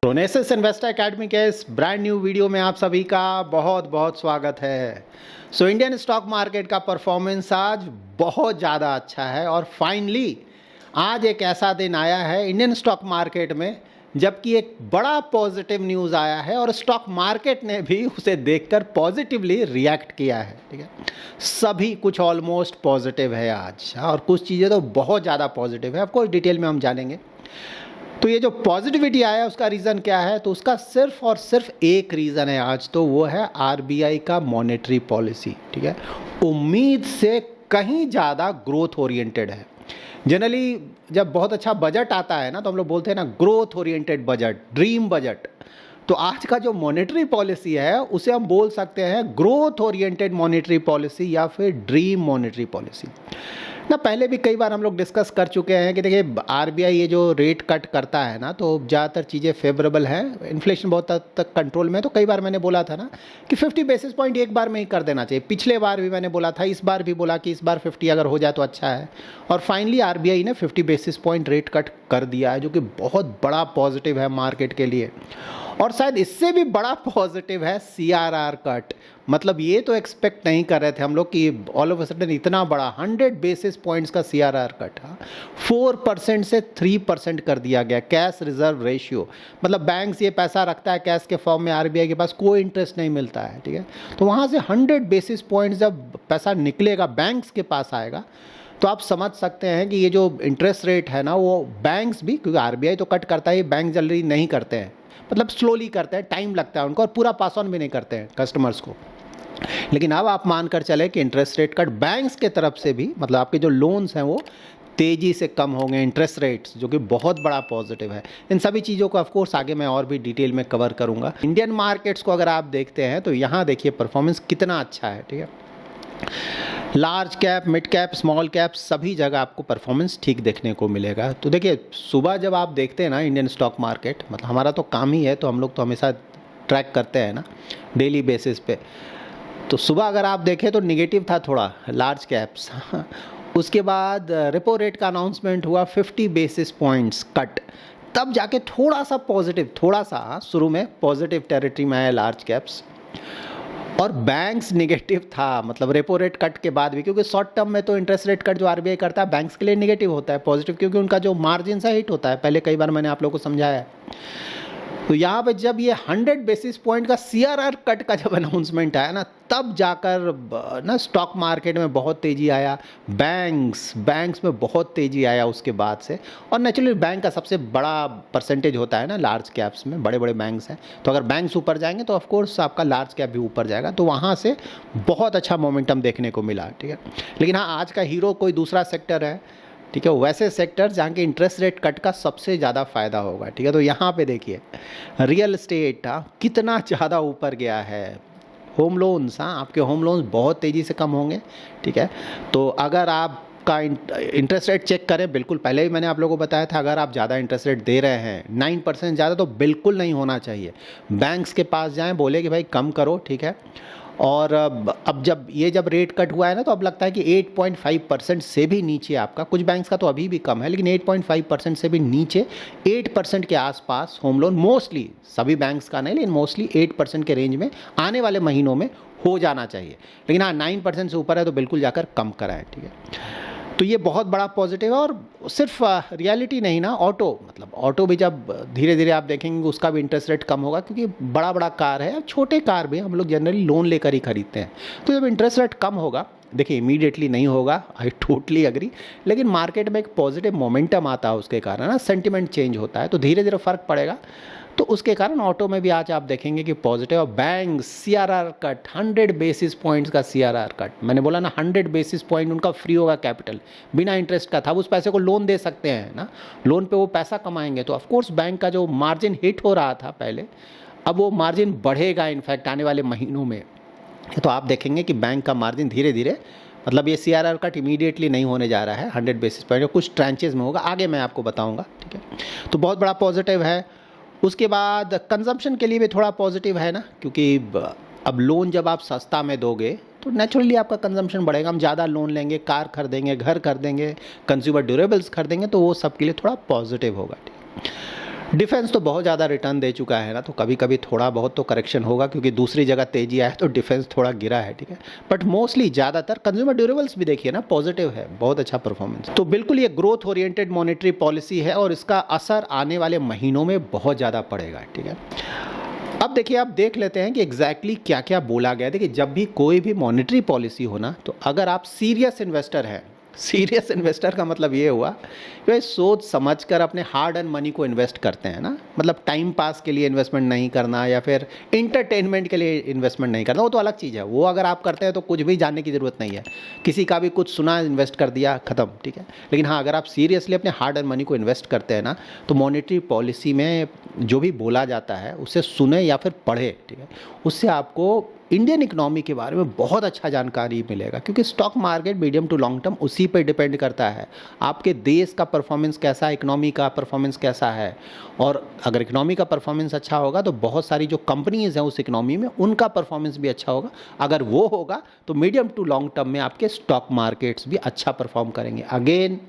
प्रोनेसिस investor academy के इस brand new video में आप सभी का बहुत बहुत स्वागत है। इंडियन स्टॉक मार्केट का परफॉर्मेंस आज बहुत ज़्यादा अच्छा है और फाइनली आज एक ऐसा दिन आया है इंडियन स्टॉक मार्केट में जबकि एक बड़ा पॉजिटिव न्यूज़ आया है और स्टॉक मार्केट ने भी उसे देखकर पॉजिटिवली रिएक्ट किया है। ठीक है, सभी कुछ ऑलमोस्ट पॉजिटिव है आज और कुछ चीज़ें तो बहुत ज़्यादा पॉजिटिव है। ऑफकोर्स डिटेल में हम जानेंगे। तो ये जो पॉजिटिविटी आया उसका रीज़न क्या है, तो उसका सिर्फ और सिर्फ एक रीज़न है आज, तो वो है आरबीआई का मॉनेटरी पॉलिसी। ठीक है, उम्मीद से कहीं ज़्यादा ग्रोथ ओरिएंटेड है। जनरली जब बहुत अच्छा बजट आता है ना तो हम लोग बोलते हैं ना growth oriented budget, dream budget. तो आज का जो मॉनेटरी पॉलिसी है उसे हम बोल सकते हैं ग्रोथ ओरिएंटेड मॉनेटरी पॉलिसी या फिर ड्रीम मॉनेटरी पॉलिसी ना। पहले भी कई बार हम लोग डिस्कस कर चुके हैं कि देखिए आरबीआई ये जो रेट कट करता है ना तो ज़्यादातर चीज़ें फेवरेबल हैं, इन्फ्लेशन बहुत हद तक कंट्रोल में। तो कई बार मैंने बोला था ना कि 50 बेसिस पॉइंट एक बार में ही कर देना चाहिए। पिछले बार भी मैंने बोला था, इस बार भी बोला कि इस बार 50 अगर हो जाए तो अच्छा है। और फाइनली आरबीआई ने 50 बेसिस पॉइंट रेट कट कर दिया है, जो कि बहुत बड़ा पॉजिटिव है मार्केट के लिए। और शायद इससे भी बड़ा पॉजिटिव है सीआरआर कट। मतलब ये तो एक्सपेक्ट नहीं कर रहे थे हम लोग कि ऑल ऑफ अ सडन इतना बड़ा 100 बेसिस पॉइंट्स का सीआरआर कट 4% से 3% कर दिया गया। कैश रिजर्व रेशियो, मतलब बैंक्स ये पैसा रखता है कैश के फॉर्म में, आरबीआई के पास कोई इंटरेस्ट नहीं मिलता है। ठीक है, तो वहाँ से 100 बेसिस पॉइंट्स जब पैसा निकलेगा बैंक्स के पास आएगा तो आप समझ सकते हैं कि ये जो इंटरेस्ट रेट है ना वो बैंक्स भी, क्योंकि आरबीआई तो कट करता है, बैंक जल्दी नहीं करते हैं, मतलब स्लोली करते हैं, टाइम लगता है उनको, और पूरा पास ऑन भी नहीं करते हैं कस्टमर्स को। लेकिन अब आप मानकर चले कि इंटरेस्ट रेट कट बैंक्स के तरफ से भी, मतलब आपके जो लोन्स हैं वो तेज़ी से कम होंगे, इंटरेस्ट रेट्स, जो कि बहुत बड़ा पॉजिटिव है। इन सभी चीज़ों को ऑफकोर्स आगे मैं और भी डिटेल में कवर करूँगा। इंडियन मार्केट्स को अगर आप देखते हैं तो यहाँ देखिए परफॉर्मेंस कितना अच्छा है। ठीक है, large cap, mid cap, small cap, सभी जगह आपको परफॉर्मेंस ठीक देखने को मिलेगा। तो देखिए सुबह जब आप देखते हैं ना इंडियन स्टॉक मार्केट, मतलब हमारा तो काम ही है, तो हम लोग तो हमेशा ट्रैक करते हैं ना डेली बेसिस पे। तो सुबह अगर आप देखें तो निगेटिव था थोड़ा लार्ज कैप्स। उसके बाद रेपो रेट का अनाउंसमेंट हुआ, 50 बेसिस पॉइंट्स कट, तब जाके थोड़ा सा पॉजिटिव, थोड़ा सा शुरू में पॉजिटिव टेरिटरी में आया लार्ज कैप्स। और बैंक्स नेगेटिव था, मतलब रेपो रेट कट के बाद भी, क्योंकि शॉर्ट टर्म में तो इंटरेस्ट रेट कट जो आरबीआई करता है बैंक्स के लिए नेगेटिव होता है, पॉजिटिव क्योंकि उनका जो मार्जिन सा हिट होता है, पहले कई बार मैंने आप लोगों को समझाया है। तो यहाँ पे जब ये 100 बेसिस पॉइंट का सीआरआर कट का जब अनाउंसमेंट आया ना तब जाकर ना स्टॉक मार्केट में बहुत तेज़ी आया, बैंक्स में बहुत तेज़ी आया उसके बाद से। और नेचुरली बैंक का सबसे बड़ा परसेंटेज होता है ना लार्ज कैप्स में, बड़े बड़े बैंक्स हैं, तो अगर बैंक्स ऊपर जाएंगे तो ऑफकोर्स आपका लार्ज कैप भी ऊपर जाएगा। तो वहाँ से बहुत अच्छा मोमेंटम देखने को मिला। ठीक है, लेकिन हाँ आज का हीरो कोई दूसरा सेक्टर है। ठीक है, वैसे सेक्टर जहाँ के इंटरेस्ट रेट कट का सबसे ज़्यादा फायदा होगा। ठीक है, तो यहाँ पे देखिए रियल एस्टेट कितना ज़्यादा ऊपर गया है। होम लोन्स, आपके होम लोन्स बहुत तेज़ी से कम होंगे। ठीक है, तो अगर आप का इंटरेस्ट रेट चेक करें, बिल्कुल पहले भी मैंने आप लोगों को बताया था, अगर आप ज़्यादा इंटरेस्ट रेट दे रहे हैं 9% ज़्यादा, तो बिल्कुल नहीं होना चाहिए। बैंक्स के पास जाएं, बोले कि भाई कम करो। ठीक है, और अब जब रेट कट हुआ है ना तो अब लगता है कि 8.5% से भी नीचे आपका, कुछ बैंक्स का तो अभी भी कम है, लेकिन 8.5% से भी नीचे 8% के आसपास होम लोन, मोस्टली सभी बैंक्स का नहीं लेकिन मोस्टली 8% के रेंज में आने वाले महीनों में हो जाना चाहिए। लेकिन हाँ 9% से ऊपर है तो बिल्कुल जाकर कम कराएं। ठीक है, तो ये बहुत बड़ा पॉजिटिव है। और सिर्फ रियलिटी नहीं ना, मतलब ऑटो भी जब धीरे धीरे आप देखेंगे उसका भी इंटरेस्ट रेट कम होगा, क्योंकि बड़ा बड़ा कार है, छोटे कार भी हम लोग जनरली लोन लेकर ही खरीदते हैं। तो जब इंटरेस्ट रेट कम होगा, देखिए इमीडिएटली नहीं होगा, आई टोटली अग्री, लेकिन मार्केट में एक पॉजिटिव मोमेंटम आता है उसके कारण ना, सेंटिमेंट चेंज होता है, तो धीरे धीरे फ़र्क पड़ेगा। तो उसके कारण ऑटो में भी आज आप देखेंगे कि पॉजिटिव। और bank CRR cut, 100 basis points का सीआरआर कट, मैंने बोला ना 100 बेसिस पॉइंट उनका फ्री होगा कैपिटल, बिना इंटरेस्ट का था। उस पैसे को लोन दे सकते हैं ना, लोन पे वो पैसा कमाएंगे। तो ऑफकोर्स बैंक का जो मार्जिन हिट हो रहा था पहले, अब वो मार्जिन बढ़ेगा इनफैक्ट आने वाले महीनों में। तो आप देखेंगे कि बैंक का मार्जिन धीरे धीरे, मतलब ये सीआरआर कट इमीडिएटली नहीं होने जा रहा है, 100 बेसिस पॉइंट कुछ ट्रांचेज में होगा, आगे मैं आपको बताऊँगा। ठीक है, तो बहुत बड़ा पॉजिटिव है। उसके बाद कंजम्पशन के लिए भी थोड़ा पॉजिटिव है ना, क्योंकि अब लोन जब आप सस्ता में दोगे तो नेचुरली आपका कंजम्पशन बढ़ेगा। हम ज़्यादा लोन लेंगे, कार खरीदेंगे, घर खरीदेंगे, कंज्यूमर ड्यूरेबल्स खरीदेंगे, तो वो सब के लिए थोड़ा पॉजिटिव होगा। ठीक, डिफेंस तो बहुत ज़्यादा रिटर्न दे चुका है ना, तो कभी कभी थोड़ा बहुत तो करेक्शन होगा क्योंकि दूसरी जगह तेजी आया तो डिफेंस थोड़ा गिरा है, ठीक है। बट मोस्टली ज़्यादातर कंज्यूमर ड्यूरेबल्स भी देखिए ना पॉजिटिव है, बहुत अच्छा परफॉर्मेंस। तो बिल्कुल ये ग्रोथ ओरिएंटेड मॉनेटरी पॉलिसी है और इसका असर आने वाले महीनों में बहुत ज़्यादा पड़ेगा, ठीक है। अब देखिए, आप देख लेते हैं कि एग्जैक्टली क्या क्या बोला गया। देखिए, जब भी कोई भी मॉनेटरी पॉलिसी हो ना, तो अगर आप सीरियस इन्वेस्टर हैं, सीरियस इन्वेस्टर का मतलब ये हुआ कि भाई सोच समझ कर अपने हार्ड एंड मनी को इन्वेस्ट करते हैं ना, मतलब टाइम पास के लिए इन्वेस्टमेंट नहीं करना या फिर इंटरटेनमेंट के लिए इन्वेस्टमेंट नहीं करना, वो तो अलग चीज़ है। वो अगर आप करते हैं तो कुछ भी जानने की ज़रूरत नहीं है, किसी का भी कुछ सुना इन्वेस्ट कर दिया, ख़त्म, ठीक है। लेकिन हाँ, अगर आप सीरियसली अपने हार्ड एंड मनी को इन्वेस्ट करते हैं ना, तो मॉनेटरी पॉलिसी में जो भी बोला जाता है उसे सुने या फिर पढ़े, ठीक है। उससे आपको इंडियन इकोनॉमी के बारे में बहुत अच्छा जानकारी मिलेगा, क्योंकि stock market medium to long term उसी पे डिपेंड करता है, आपके देश का परफॉर्मेंस कैसा है, इकोनॉमी का परफॉर्मेंस कैसा है। और अगर इकोनॉमी का परफॉर्मेंस अच्छा होगा तो बहुत सारी जो कंपनीज़ हैं उस इकोनॉमी में उनका परफॉर्मेंस भी अच्छा होगा। अगर वो होगा तो मीडियम टू लॉन्ग टर्म में आपके स्टॉक मार्केट्स भी अच्छा परफॉर्म करेंगे। अगेन,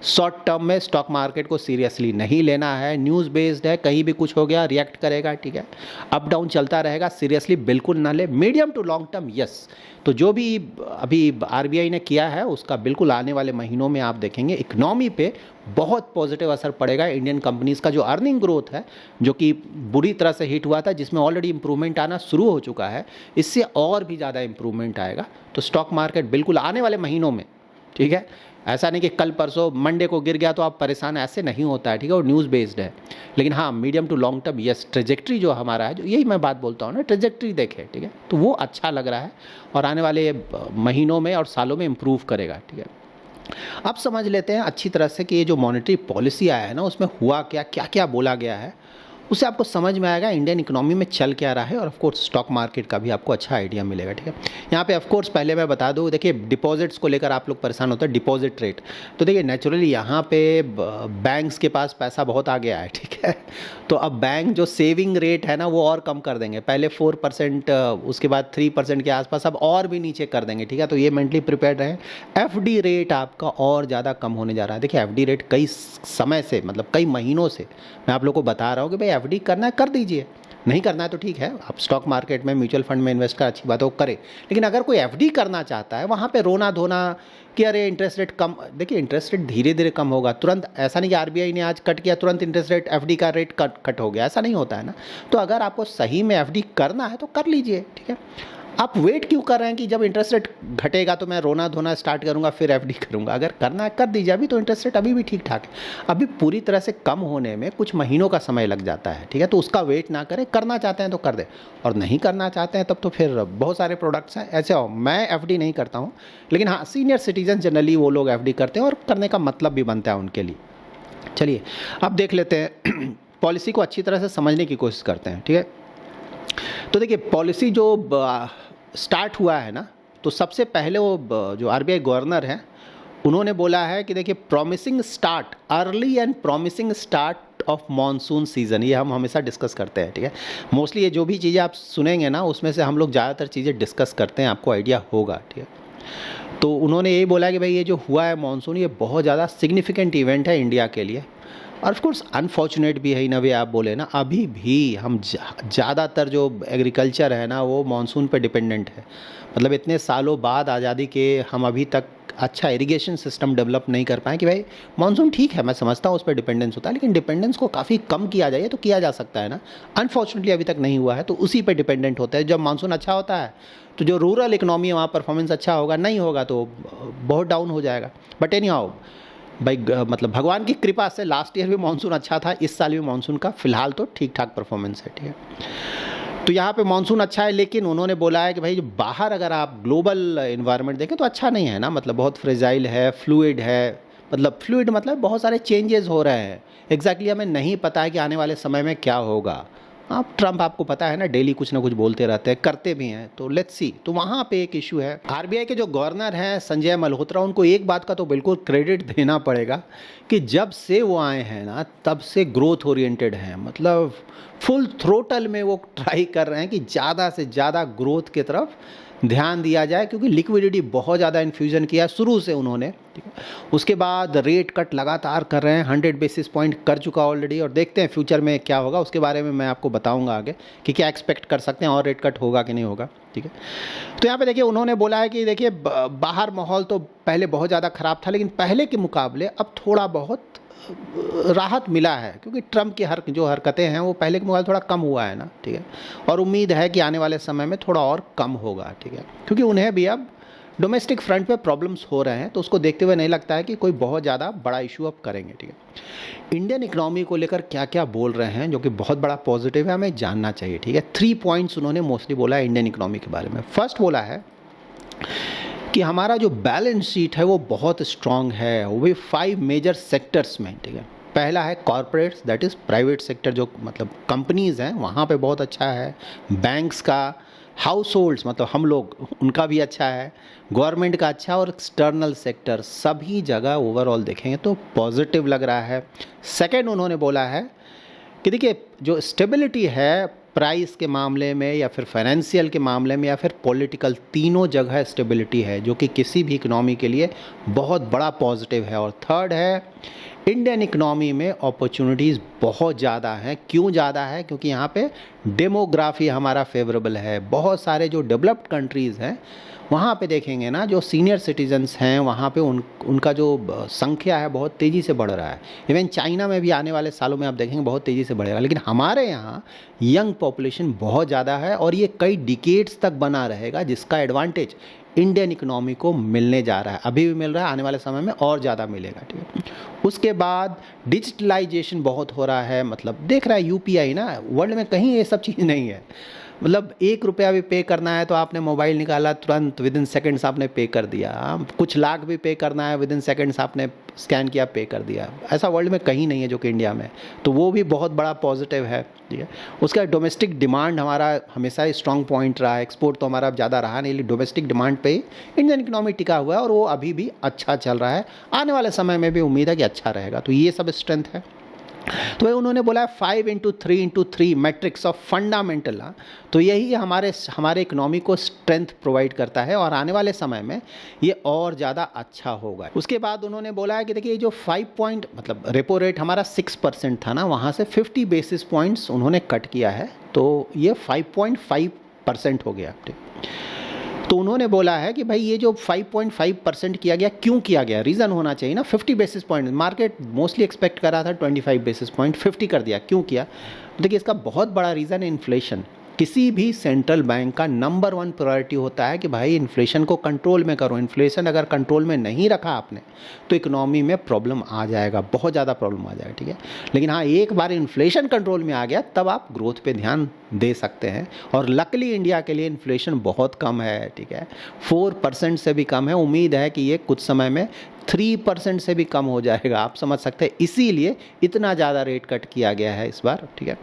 शॉर्ट टर्म में स्टॉक मार्केट को सीरियसली नहीं लेना है, न्यूज़ बेस्ड है, कहीं भी कुछ हो गया रिएक्ट करेगा, ठीक है, अप डाउन चलता रहेगा, सीरियसली बिल्कुल ना ले। Medium to long term yes, तो जो भी अभी आरबीआई ने किया है उसका बिल्कुल आने वाले महीनों में आप देखेंगे इकोनॉमी पे बहुत पॉजिटिव असर पड़ेगा। इंडियन कंपनीज़ का जो अर्निंग ग्रोथ है, जो कि बुरी तरह से हिट हुआ था, जिसमें ऑलरेडी इंप्रूवमेंट आना शुरू हो चुका है, इससे और भी ज़्यादा इंप्रूवमेंट आएगा। तो स्टॉक मार्केट बिल्कुल आने वाले महीनों में, ठीक है, ऐसा नहीं कि कल परसों मंडे को गिर गया तो आप परेशान, ऐसे नहीं होता है, ठीक है, और न्यूज़ बेस्ड है। लेकिन हाँ, medium to long term yes, trajectory जो हमारा है, जो यही मैं बात बोलता हूँ ना, ट्रेजेक्ट्री देखे, ठीक है, तो वो अच्छा लग रहा है और आने वाले महीनों में और सालों में इम्प्रूव करेगा, ठीक है। अब समझ लेते हैं अच्छी तरह से कि ये जो मॉनेटरी पॉलिसी आया है ना, उसमें हुआ क्या, क्या क्या बोला गया है, उससे आपको समझ में आएगा इंडियन इकोनॉमी में चल क्या रहा है, और ऑफ कोर्स स्टॉक मार्केट का भी आपको अच्छा आइडिया मिलेगा, ठीक है। यहाँ पे ऑफ कोर्स पहले मैं बता दूँ, देखिए डिपॉजिट्स को लेकर आप लोग परेशान होते हैं, डिपॉजिट रेट। तो देखिए नेचुरली यहाँ पे बैंक्स के पास पैसा बहुत आ गया है, ठीक है, तो अब बैंक जो सेविंग रेट है ना वो और कम कर देंगे, पहले 4%, उसके बाद 3% के आसपास, अब और भी नीचे कर देंगे, ठीक है। तो ये मेंटली प्रिपेयर्ड रहें। एफडी रेट आपका और ज़्यादा कम होने जा रहा है। देखिए एफडी रेट कई समय से, मतलब कई महीनों से मैं आप लोग को बता रहा हूँ कि भाई एफडी करना है कर दीजिए, नहीं करना है तो ठीक है, आप स्टॉक मार्केट में म्यूचुअल फंड में इन्वेस्ट कर, अच्छी बात है वो करें। लेकिन अगर कोई एफडी करना चाहता है, वहाँ पे रोना धोना कि अरे इंटरेस्ट रेट कम, देखिए इंटरेस्ट रेट धीरे धीरे कम होगा, तुरंत ऐसा नहीं कि आरबीआई ने आज कट किया तुरंत इंटरेस्ट रेट एफडी का रेट कट हो गया, ऐसा नहीं होता है ना। तो अगर आपको सही में एफडी करना है तो कर लीजिए, ठीक है। आप वेट क्यों कर रहे हैं कि जब इंटरेस्ट रेट घटेगा तो मैं रोना धोना स्टार्ट करूंगा फिर एफडी करूंगा? अगर करना है कर दीजिए, अभी तो इंटरेस्ट रेट अभी भी ठीक ठाक है, अभी पूरी तरह से कम होने में कुछ महीनों का समय लग जाता है, ठीक है। तो उसका वेट ना करें, करना चाहते हैं तो कर दें, और नहीं करना चाहते हैं तब तो फिर बहुत सारे प्रोडक्ट्स हैं ऐसे हो। मैं एफडी नहीं करता हूँ, लेकिन हाँ सीनियर सिटीजन जनरली वो लोग एफडी करते हैं और करने का मतलब भी बनता है उनके लिए। चलिए अब देख लेते हैं पॉलिसी को अच्छी तरह से समझने की कोशिश करते हैं, ठीक है। तो देखिए पॉलिसी जो स्टार्ट हुआ है ना, तो सबसे पहले वो जो आरबीआई गवर्नर हैं उन्होंने बोला है कि देखिए promising start, early and promising start of monsoon season, ये हम हमेशा डिस्कस करते हैं, ठीक है। मोस्टली ये जो भी चीज़ें आप सुनेंगे ना उसमें से हम लोग ज़्यादातर चीज़ें डिस्कस करते हैं, आपको आइडिया होगा, ठीक है। तो उन्होंने यही बोला कि भाई ये जो हुआ है मानसून, ये बहुत ज़्यादा सिग्निफिकेंट इवेंट है इंडिया के लिए, और ऑफ कोर्स अनफॉर्चुनेट भी है इन अ वे। आप बोले ना, अभी भी हम ज़्यादातर जो एग्रीकल्चर है ना वो मानसून पे डिपेंडेंट है। मतलब इतने सालों बाद आज़ादी के हम अभी तक अच्छा इरिगेशन सिस्टम डेवलप नहीं कर पाए कि भाई मानसून ठीक है, मैं समझता हूँ उस पर डिपेंडेंस होता है, लेकिन डिपेंडेंस को काफ़ी कम किया जाए तो किया जा सकता है ना। अनफॉर्चुनेटली अभी तक नहीं हुआ है, तो उसी पे डिपेंडेंट होता है। जब मानसून अच्छा होता है तो जो रूरल इकोनॉमी है वहाँ परफॉर्मेंस अच्छा होगा, नहीं होगा तो बहुत डाउन हो जाएगा। बट एनी हाउ भाई मतलब भगवान की कृपा से लास्ट ईयर भी मानसून अच्छा था, इस साल भी मानसून का फिलहाल तो ठीक ठाक परफॉर्मेंस है, ठीक है। तो यहाँ पे मानसून अच्छा है, लेकिन उन्होंने बोला है कि भाई जो बाहर अगर आप ग्लोबल इन्वायरमेंट देखें तो अच्छा नहीं है ना, मतलब बहुत फ्रेजाइल है, फ्लूइड है, मतलब फ्लूइड मतलब बहुत सारे चेंजेस हो रहे हैं, एग्जैक्टली हमें नहीं पता है कि आने वाले समय में क्या होगा। आप ट्रम्प आपको पता है ना डेली कुछ ना कुछ बोलते रहते हैं, करते भी हैं, तो लेट्स सी। तो वहाँ पे एक इशू है। आरबीआई के जो गवर्नर हैं संजय मल्होत्रा, उनको एक बात का तो बिल्कुल क्रेडिट देना पड़ेगा कि जब से वो आए हैं ना तब से ग्रोथ ओरिएंटेड हैं, मतलब फुल थ्रोटल में वो ट्राई कर रहे हैं कि ज़्यादा से ज़्यादा ग्रोथ की तरफ ध्यान दिया जाए, क्योंकि लिक्विडिटी बहुत ज़्यादा इन्फ्यूजन किया शुरू से उन्होंने, ठीक है। उसके बाद रेट कट लगातार कर रहे हैं, 100 बेसिस पॉइंट कर चुका ऑलरेडी, और देखते हैं फ्यूचर में क्या होगा, उसके बारे में मैं आपको बताऊंगा आगे कि क्या एक्सपेक्ट कर सकते हैं और रेट कट होगा कि नहीं होगा, ठीक है। तो यहाँ पे देखिए उन्होंने बोला है कि देखिए बाहर माहौल तो पहले बहुत ज़्यादा ख़राब था, लेकिन पहले के मुकाबले अब थोड़ा बहुत राहत मिला है, क्योंकि ट्रम्प की जो हरकतें हैं वो पहले के मुकाबले थोड़ा कम हुआ है ना, ठीक है। और उम्मीद है कि आने वाले समय में थोड़ा और कम होगा, ठीक है, क्योंकि उन्हें भी अब डोमेस्टिक फ्रंट पे प्रॉब्लम्स हो रहे हैं, तो उसको देखते हुए नहीं लगता है कि कोई बहुत ज़्यादा बड़ा इशू अब करेंगे, ठीक है। इंडियन इकोनॉमी को लेकर क्या क्या बोल रहे हैं जो कि बहुत बड़ा पॉजिटिव है, हमें जानना चाहिए, ठीक है। 3 पॉइंट्स उन्होंने मोस्टली बोला है इंडियन इकोनॉमी के बारे में। फर्स्ट बोला है कि हमारा जो बैलेंस शीट है वो बहुत स्ट्रांग है, वो भी 5 मेजर सेक्टर्स में, ठीक है। पहला है corporates, that is private sector, जो मतलब कंपनीज़ हैं वहाँ पे बहुत अच्छा है। बैंक्स का, हाउस होल्ड्स मतलब हम लोग, उनका भी अच्छा है। गवर्नमेंट का अच्छा, और एक्सटर्नल सेक्टर, सभी जगह ओवरऑल देखेंगे तो पॉजिटिव लग रहा है। सेकेंड उन्होंने बोला है कि देखिए जो स्टेबिलिटी है प्राइस के मामले में या फिर फाइनेंशियल के मामले में या फिर पॉलिटिकल, तीनों जगह स्टेबिलिटी है, जो कि किसी भी इकनॉमी के लिए बहुत बड़ा पॉजिटिव है। और थर्ड है इंडियन इकनॉमी में अपॉर्चुनिटीज़ बहुत ज़्यादा हैं। क्यों ज़्यादा है? क्योंकि यहाँ पे डेमोग्राफी हमारा फेवरेबल है। बहुत सारे जो डेवलप्ड कंट्रीज़ हैं वहाँ पे देखेंगे ना, जो सीनियर सिटीजन्स हैं वहाँ पे उनका जो संख्या है बहुत तेज़ी से बढ़ रहा है। इवन चाइना में भी आने वाले सालों में आप देखेंगे बहुत तेज़ी से बढ़ेगा, लेकिन हमारे यहाँ यंग पॉपुलेशन बहुत ज़्यादा है और ये कई डिकेड्स तक बना रहेगा, जिसका एडवांटेज इंडियन इकोनॉमी को मिलने जा रहा है। अभी भी मिल रहा है, आने वाले समय में और ज़्यादा मिलेगा, ठीक है। उसके बाद डिजिटलाइजेशन बहुत हो रहा है, मतलब देख रहा है यूपीआई ना, वर्ल्ड में कहीं ये सब चीज़ नहीं है। मतलब 1 रुपया भी पे करना है तो आपने मोबाइल निकाला, तुरंत विदिन सेकंड्स आपने पे कर दिया। कुछ लाख भी पे करना है, विदिन सेकंड्स आपने स्कैन किया, पे कर दिया। ऐसा वर्ल्ड में कहीं नहीं है जो कि इंडिया में, तो वो भी बहुत बड़ा पॉजिटिव है, ठीक है। उसका डोमेस्टिक डिमांड हमारा हमेशा ही स्ट्रॉन्ग पॉइंट रहा है। एक्सपोर्ट तो हमारा ज़्यादा रहा नहीं, लेकिन डोमेस्टिक डिमांड पे ही इंडियन इकोनॉमी टिका हुआ है और वो अभी भी अच्छा चल रहा है। आने वाले समय में भी उम्मीद है कि अच्छा रहेगा। तो ये सब स्ट्रेंथ है। तो वही उन्होंने बोला 5x3x3 मैट्रिक्स ऑफ फंडामेंटल, तो यही हमारे इकोनॉमी को स्ट्रेंथ प्रोवाइड करता है और आने वाले समय में ये और ज़्यादा अच्छा होगा। उसके बाद उन्होंने बोला है कि देखिए जो 5 पॉइंट मतलब रेपो रेट हमारा 6% था ना, वहाँ से 50 बेसिस पॉइंट्स उन्होंने कट किया है, तो ये 5.5% हो गया। तो उन्होंने बोला है कि भाई ये जो 5.5% किया गया, क्यों किया गया, रीज़न होना चाहिए ना। 50 basis point, market mostly expect कर रहा था 25 बेसिस पॉइंट, 50 कर दिया, क्यों किया? देखिए इसका बहुत बड़ा रीज़न है इन्फ्लेशन। किसी भी सेंट्रल बैंक का नंबर 1 प्रायोरिटी होता है कि भाई इन्फ्लेशन को कंट्रोल में करो। इन्फ्लेशन अगर कंट्रोल में नहीं रखा आपने तो इकोनॉमी में प्रॉब्लम आ जाएगा, बहुत ज़्यादा प्रॉब्लम आ जाएगा, ठीक है। लेकिन हाँ, एक बार इन्फ्लेशन कंट्रोल में आ गया तब आप ग्रोथ पे ध्यान दे सकते हैं। और लकली इंडिया के लिए इन्फ्लेशन बहुत कम है, ठीक है, 4% से भी कम है। उम्मीद है कि ये कुछ समय में 3% से भी कम हो जाएगा, आप समझ सकते हैं। इसीलिए इतना ज़्यादा रेट कट किया गया है इस बार, ठीक है।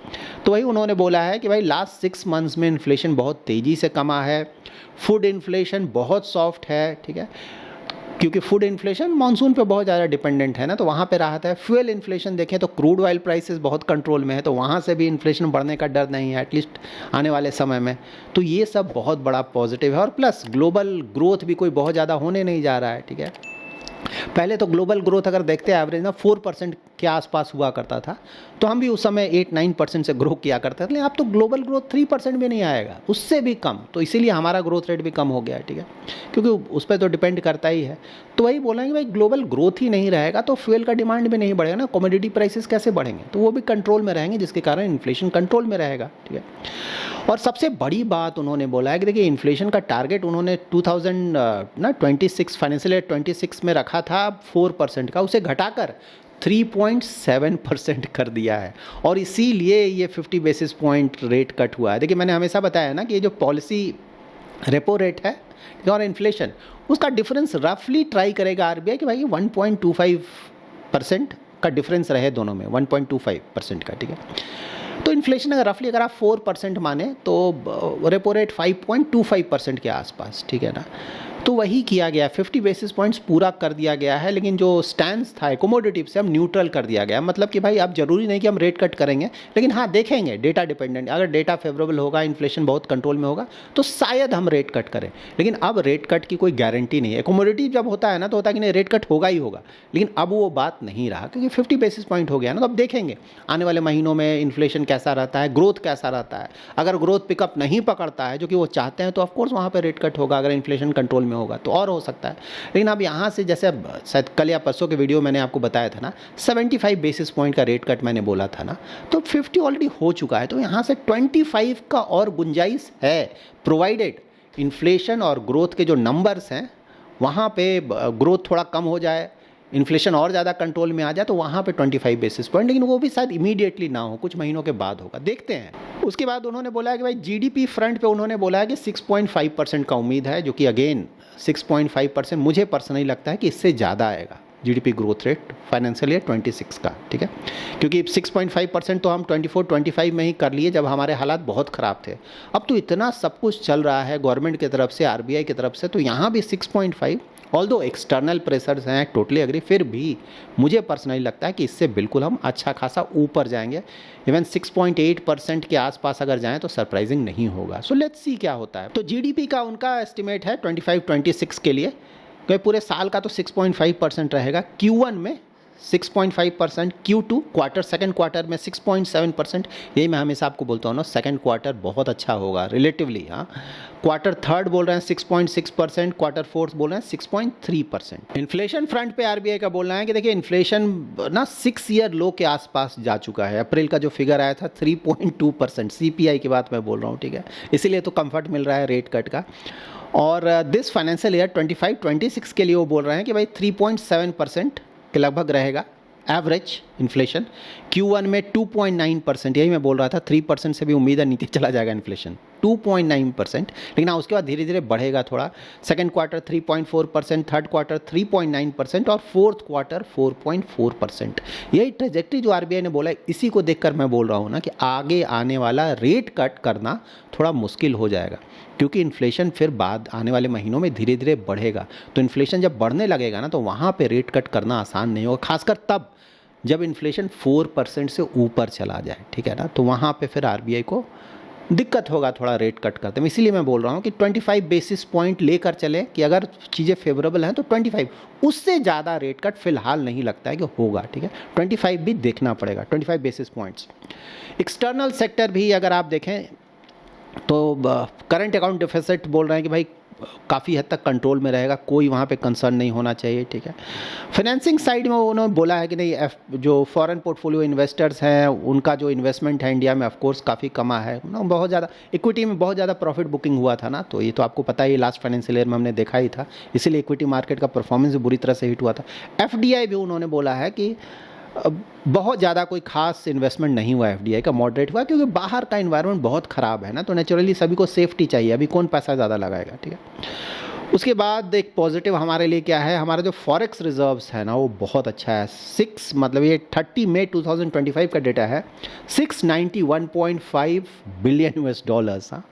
तो वही उन्होंने बोला है कि भाई लास्ट 6 मंथ्स में इन्फ्लेशन बहुत तेज़ी से कमा है। फूड इन्फ्लेशन बहुत सॉफ्ट है, ठीक है, क्योंकि फूड इन्फ्लेशन मानसून पे बहुत ज़्यादा डिपेंडेंट है ना, तो वहाँ पे राहत है। फ्यूल इन्फ्लेशन देखें तो क्रूड ऑयल प्राइसेस बहुत कंट्रोल में है, तो वहाँ से भी इन्फ्लेशन बढ़ने का डर नहीं है एटलीस्ट आने वाले समय में। तो ये सब बहुत बड़ा पॉजिटिव है। और प्लस ग्लोबल ग्रोथ भी कोई बहुत ज़्यादा होने नहीं जा रहा है, ठीक है। पहले तो ग्लोबल ग्रोथ अगर देखते हैं एवरेज ना 4% के आसपास हुआ करता था, तो हम भी उस समय 8-9% से ग्रो किया करते थे। लेकिन अब तो ग्लोबल ग्रोथ 3% भी नहीं आएगा, उससे भी कम। तो इसीलिए हमारा ग्रोथ रेट भी कम हो गया है, ठीक है, क्योंकि उस पर तो डिपेंड करता ही है। तो वही बोला कि भाई ग्लोबल ग्रोथ ही नहीं रहेगा तो फ्यूल का डिमांड भी नहीं बढ़ेगा ना, कमोडिटी प्राइसेस कैसे बढ़ेंगे, तो वो भी कंट्रोल में रहेंगे, जिसके कारण इन्फ्लेशन कंट्रोल में रहेगा, ठीक है। और सबसे बड़ी बात उन्होंने बोला है कि देखिए इन्फ्लेशन का टारगेट उन्होंने 2026 फाइनेंशियल ईयर 26 में रखा था 4% का, उसे घटाकर 3.7% कर दिया है। और इसीलिए ये 50 बेसिस पॉइंट रेट कट हुआ है। देखिए मैंने हमेशा बताया ना कि ये जो पॉलिसी रेपो रेट है और इन्फ्लेशन, उसका डिफरेंस रफली ट्राई करेगा आरबीआई कि भाई 1.25% का डिफरेंस रहे दोनों में, 1.25% का, ठीक है। तो इन्फ्लेशन अगर रफली अगर आप 4% माने तो रेपो रेट 5.25% के आसपास, ठीक है ना। तो वही किया गया, 50 बेसिस पॉइंट्स पूरा कर दिया गया है, लेकिन जो स्टैंस था एकोमोडेटिव से हम न्यूट्रल कर दिया गया। मतलब कि भाई अब जरूरी नहीं कि हम रेट कट करेंगे, लेकिन हाँ देखेंगे डेटा डिपेंडेंट, अगर डेटा फेवरेबल होगा, इन्फ्लेशन बहुत कंट्रोल में होगा तो शायद हम रेट कट करें, लेकिन अब रेट कट की कोई गारंटी नहीं है। एकोमोडेटिव जब होता है ना तो होता है कि नहीं रेट कट होगा ही होगा, लेकिन अब वो बात नहीं रहा क्योंकि 50 बेसिस पॉइंट हो गया ना। तो अब देखेंगे आने वाले महीनों में इन्फ्लेशन कैसा रहता है, ग्रोथ कैसा रहता है। अगर ग्रोथ पिकअप नहीं पकड़ता है जो कि वो चाहते हैं तो ऑफकोर्स वहाँ पर रेट कट होगा, अगर इन्फ्लेशन कंट्रोल में होगा तो और हो सकता है। लेकिन अब यहाँ से जैसे अब शायद कल या परसों के वीडियो मैंने आपको बताया था ना 75 बेसिस पॉइंट का रेट कट मैंने बोला था ना, तो 50 ऑलरेडी हो चुका है, तो यहाँ से 25 का और गुंजाइश है, प्रोवाइडेड इन्फ्लेशन और ग्रोथ के जो नंबर्स हैं वहाँ पे ग्रोथ थोड़ा कम हो जाए, इन्फ्लेशन और ज़्यादा कंट्रोल में आ जाए तो वहाँ पे 25 बेसिस पॉइंट, लेकिन वो भी शायद इमीडिएटली ना हो, कुछ महीनों के बाद होगा, देखते हैं। उसके बाद उन्होंने बोला है कि भाई जीडीपी फ्रंट पे उन्होंने बोला है कि 6.5% का उम्मीद है, जो कि अगेन 6.5% मुझे पर्सनली लगता है कि इससे ज़्यादा आएगा GDP growth rate financial year 26 का, ठीक है, क्योंकि 6.5% तो हम 24-25 में ही कर लिए जब हमारे हालात बहुत ख़राब थे। अब तो इतना सब कुछ चल रहा है गवर्नमेंट की तरफ से, आरबीआई की तरफ से, तो यहाँ भी 6.5, ऑल्दो एक्सटर्नल प्रेशर्स हैं, टोटली एग्री, फिर भी मुझे पर्सनली लगता है कि इससे बिल्कुल हम अच्छा खासा ऊपर जाएंगे। इवन 6.8% के आसपास अगर जाएं तो सरप्राइजिंग नहीं होगा। सो लेट्स सी क्या होता है। तो जीडीपी का उनका एस्टिमेट है 25-26 के लिए, क्योंकि पूरे साल का तो 6.5% रहेगा, Q1 में 6.5%, Q2 क्वार्टर, सेकंड क्वार्टर में 6.7%। यही मैं हमेशा आपको बोलता हूँ ना, सेकंड क्वार्टर बहुत अच्छा होगा रिलेटिवली। हाँ, क्वार्टर थर्ड बोल रहे हैं 6.6%, क्वार्टर फोर्थ बोल रहे हैं 6.3%। इन्फ्लेशन फ्रंट पे आरबीआई का बोलना है कि देखिए इन्फ्लेशन ना 6 ईयर लो के आसपास जा चुका है। अप्रैल का जो फिगर आया था 3.2%, सीपीआई की बात मैं बोल रहा हूँ, ठीक है, इसीलिए तो कंफर्ट मिल रहा है रेट कट का। और दिस फाइनेंशियल ईयर 25-26 के लिए वो बोल रहे हैं कि भाई 3.7% के लगभग रहेगा एवरेज इन्फ्लेशन। Q1 में 2.9%, यही मैं बोल रहा था, 3% से भी उम्मीद है नीचे चला जाएगा इन्फ्लेशन, 2.9%, लेकिन हाँ उसके बाद धीरे धीरे बढ़ेगा थोड़ा। सेकंड क्वार्टर 3.4%, थर्ड क्वार्टर 3.9% और फोर्थ क्वार्टर 4.4%। यही ट्रेजेक्ट्री जो आरबीआई ने बोला है, इसी को देखकर मैं बोल रहा हूँ ना कि आगे आने वाला रेट कट करना थोड़ा मुश्किल हो जाएगा, क्योंकि इन्फ्लेशन फिर बाद आने वाले महीनों में धीरे धीरे बढ़ेगा। तो इन्फ्लेशन जब बढ़ने लगेगा ना तो वहाँ पे रेट कट करना आसान नहीं होगा, खासकर तब जब इन्फ्लेशन 4% से ऊपर चला जाए, ठीक है ना, तो वहाँ पे फिर आरबीआई को दिक्कत होगा थोड़ा रेट कट करते में। इसीलिए मैं बोल रहा हूँ कि 25 बेसिस पॉइंट लेकर चले कि अगर चीज़ें फेवरेबल हैं तो 25, उससे ज़्यादा रेट कट फिलहाल नहीं लगता है कि होगा, ठीक है, 25 भी देखना पड़ेगा, 25 बेसिस पॉइंट्स। एक्सटर्नल सेक्टर भी अगर आप देखें तो करंट अकाउंट डिफिसिट बोल रहे हैं कि भाई काफ़ी हद तक कंट्रोल में रहेगा, कोई वहाँ पे कंसर्न नहीं होना चाहिए, ठीक है। फाइनेंसिंग साइड में उन्होंने बोला है कि नहीं जो फॉरेन पोर्टफोलियो इन्वेस्टर्स हैं उनका जो इन्वेस्टमेंट है इंडिया में ऑफकोर्स काफ़ी कमा है ना, बहुत ज़्यादा इक्विटी में बहुत ज़्यादा प्रॉफिट बुकिंग हुआ था ना, तो ये तो आपको पता ही लास्ट फाइनेंशियल ईयर में हमने देखा ही था, इसीलिए इक्विटी मार्केट का परफॉर्मेंस भी बुरी तरह से हिट हुआ था। एफडीआई भी उन्होंने बोला है कि बहुत ज़्यादा कोई खास इन्वेस्टमेंट नहीं हुआ एफडीआई का, मॉडरेट हुआ, क्योंकि बाहर का इन्वायरमेंट बहुत ख़राब है ना, तो नेचुरली सभी को सेफ्टी चाहिए, अभी कौन पैसा ज़्यादा लगाएगा, ठीक है। उसके बाद एक पॉजिटिव हमारे लिए क्या है, हमारा जो फॉरेक्स रिजर्व्स है ना वो बहुत अच्छा है। 6 मतलब ये 30 मई 2025 का डेटा है, 691.5 बिलियन US डॉलर्स। हाँ,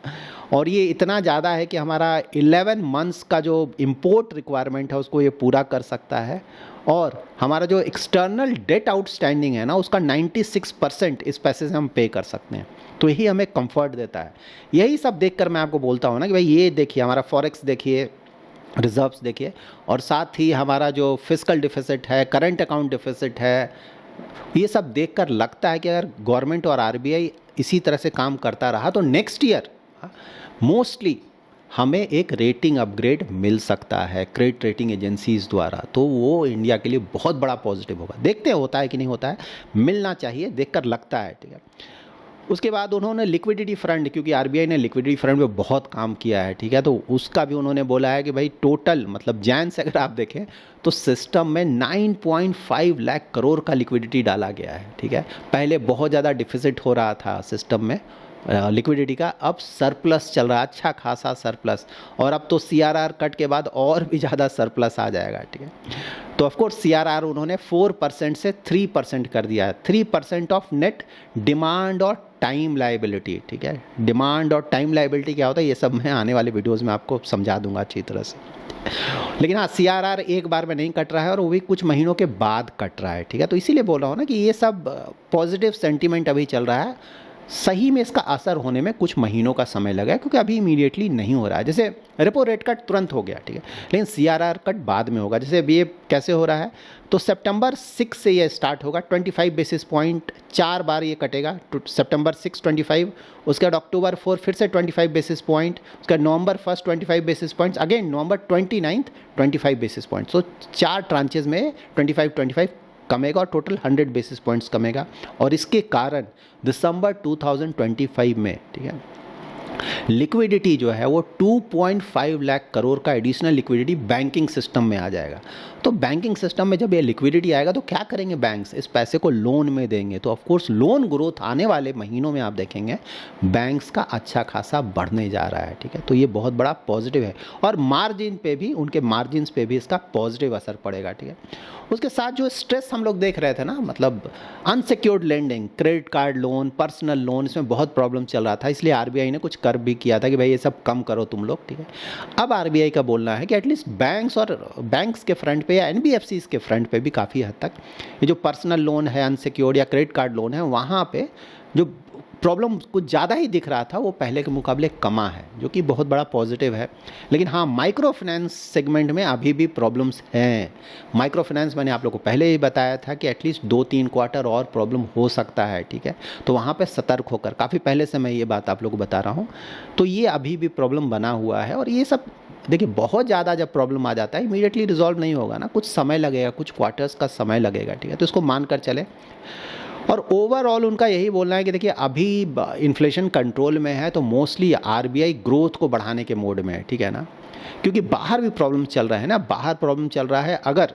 और ये इतना ज़्यादा है कि हमारा 11 मंथ्स का जो इम्पोर्ट रिक्वायरमेंट है उसको ये पूरा कर सकता है, और हमारा जो एक्सटर्नल डेट आउटस्टैंडिंग है ना उसका 96% इस पैसे से हम पे कर सकते हैं, तो यही हमें कंफर्ट देता है। यही सब देखकर मैं आपको बोलता हूँ ना कि भाई ये देखिए हमारा फॉरेक्स देखिए, रिजर्व्स देखिए, और साथ ही हमारा जो फिस्कल डिफिसिट है, करंट अकाउंट डिफिसिट है, ये सब देखकर लगता है कि अगर गवर्नमेंट और आरबीआई इसी तरह से काम करता रहा तो नेक्स्ट ईयर मोस्टली हमें एक रेटिंग अपग्रेड मिल सकता है क्रेडिट रेटिंग एजेंसीज द्वारा, तो वो इंडिया के लिए बहुत बड़ा पॉजिटिव होगा। देखते हैं होता है कि नहीं होता है, मिलना चाहिए, देखकर लगता है, ठीक है। उसके बाद उन्होंने लिक्विडिटी फ्रंट, क्योंकि आरबीआई ने लिक्विडिटी फ्रंट पे बहुत काम किया है, ठीक है, तो उसका भी उन्होंने बोला है कि भाई टोटल मतलब जैन से अगर आप देखें तो सिस्टम में 9.5 लाख करोड़ का लिक्विडिटी डाला गया है, ठीक है। पहले बहुत ज़्यादा डिफिसिट हो रहा था सिस्टम में लिक्विडिटी का, अब सरप्लस चल रहा है, अच्छा खासा सरप्लस, और अब तो सीआरआर कट के बाद और भी ज़्यादा सरप्लस आ जाएगा, ठीक है। तो ऑफकोर्स CRR उन्होंने 4% से 3% कर दिया है। 3% ऑफ नेट डिमांड और टाइम लाइबिलिटी, ठीक है। डिमांड और टाइम लाइबिलिटी क्या होता है, ये सब मैं आने वाले वीडियोज़ में आपको समझा दूंगा अच्छी तरह से। लेकिन हाँ, CRR एक बार में नहीं कट रहा है और वो भी कुछ महीनों के बाद कट रहा है, ठीक है। तो इसीलिए बोल रहा हूँ ना कि ये सब पॉजिटिव सेंटीमेंट अभी चल रहा है, सही में इसका असर होने में कुछ महीनों का समय लगा है, क्योंकि अभी इमीडिएटली नहीं हो रहा है। जैसे रेपो रेट कट तुरंत हो गया, ठीक है, लेकिन CRR कट बाद में होगा। जैसे अभी ये कैसे हो रहा है, तो सितंबर 6 से ये स्टार्ट होगा, 25 बेसिस पॉइंट 4 बार ये कटेगा। सितंबर 6 25, उसके बाद अक्टूबर 4 फिर से 25 बेसिस पॉइंट, उसके बाद नवंबर 1 25 बेसिस पॉइंट्स, अगेन नवंबर 29 25 बेसिस पॉइंट। सो 4 ट्रांचेज में 25 कमेगा और टोटल 100 बेसिस पॉइंट्स कमेगा। और इसके कारण दिसंबर 2025 में, ठीक है, लिक्विडिटी जो है वो 2.5 लाख करोड़ का एडिशनल लिक्विडिटी बैंकिंग सिस्टम में आ जाएगा। तो बैंकिंग सिस्टम में जब ये लिक्विडिटी आएगा तो क्या करेंगे बैंक्स, इस पैसे को लोन में देंगे। तो ऑफकोर्स लोन ग्रोथ आने वाले महीनों में आप देखेंगे बैंक्स का अच्छा खासा बढ़ने जा रहा है, ठीक है। तो ये बहुत बड़ा पॉजिटिव है और मार्जिन पे भी, उनके मार्जिन्स पे भी इसका पॉजिटिव असर पड़ेगा, ठीक है। उसके साथ जो स्ट्रेस हम लोग देख रहे थे ना, मतलब unsecured lending, credit card loan, personal loan, इसमें बहुत प्रॉब्लम चल रहा था। इसलिए RBI ने कुछ कर भी किया था कि भाई ये सब कम करो तुम लोग, ठीक है। अब RBI का बोलना है कि एटलीस्ट बैंक्स और बैंक्स के फ्रंट पे या NBFCs के फ्रंट पे भी काफ़ी हद तक ये जो पर्सनल लोन है, अनसिक्योर्ड या क्रेडिट कार्ड लोन है, वहाँ पे जो प्रॉब्लम कुछ ज़्यादा ही दिख रहा था वो पहले के मुकाबले कमा है, जो कि बहुत बड़ा पॉजिटिव है। लेकिन हाँ, माइक्रो फाइनेंस सेगमेंट में अभी भी प्रॉब्लम्स हैं। माइक्रो फाइनेंस मैंने आप लोग को पहले ही बताया था कि एटलीस्ट 2-3 क्वार्टर और प्रॉब्लम हो सकता है, ठीक है। तो वहाँ पे सतर्क होकर, काफ़ी पहले से मैं ये बात आप लोग को बता रहा हूँ। तो ये अभी भी प्रॉब्लम बना हुआ है और ये सब देखिए, बहुत ज़्यादा जब प्रॉब्लम आ जाता है इमीडिएटली रिजॉल्व नहीं होगा ना, कुछ समय लगेगा, कुछ क्वार्टर्स का समय लगेगा, ठीक है। तो इसको मान कर चले। और ओवरऑल उनका यही बोलना है कि देखिए अभी इन्फ्लेशन कंट्रोल में है, तो मोस्टली RBI ग्रोथ को बढ़ाने के मोड में है, ठीक है ना। क्योंकि बाहर भी प्रॉब्लम चल रहा है ना, बाहर प्रॉब्लम चल रहा है। अगर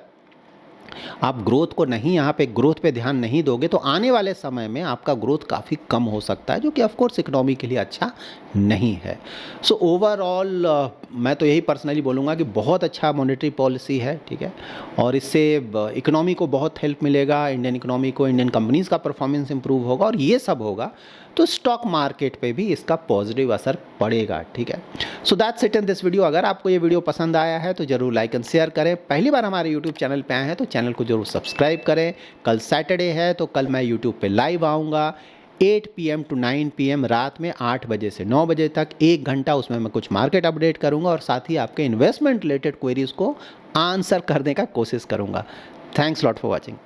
आप ग्रोथ को नहीं, यहाँ पे ग्रोथ पे ध्यान नहीं दोगे तो आने वाले समय में आपका ग्रोथ काफ़ी कम हो सकता है, जो कि ऑफकोर्स इकोनॉमी के लिए अच्छा नहीं है। सो ओवरऑल मैं तो यही पर्सनली बोलूँगा कि बहुत अच्छा मॉनेटरी पॉलिसी है, ठीक है। और इससे इकोनॉमी को बहुत हेल्प मिलेगा, इंडियन इकोनॉमी को, इंडियन कंपनीज़ का परफॉर्मेंस इंप्रूव होगा और ये सब होगा तो स्टॉक मार्केट पे भी इसका पॉजिटिव असर पड़ेगा, ठीक है। So that's it in this video. अगर आपको ये वीडियो पसंद आया है तो जरूर लाइक एंड शेयर करें। पहली बार हमारे यूट्यूब चैनल पे आए हैं तो चैनल को जरूर सब्सक्राइब करें। कल सैटरडे है तो कल मैं यूट्यूब पे लाइव आऊँगा 8 PM to 9 PM, रात में 8 बजे से 9 बजे तक 1 घंटा। उसमें मैं कुछ मार्केट अपडेट करूँगा और साथ ही आपके इन्वेस्टमेंट रिलेटेड क्वेरीज़ को आंसर करने का कोशिश करूँगा। Thanks lot for watching.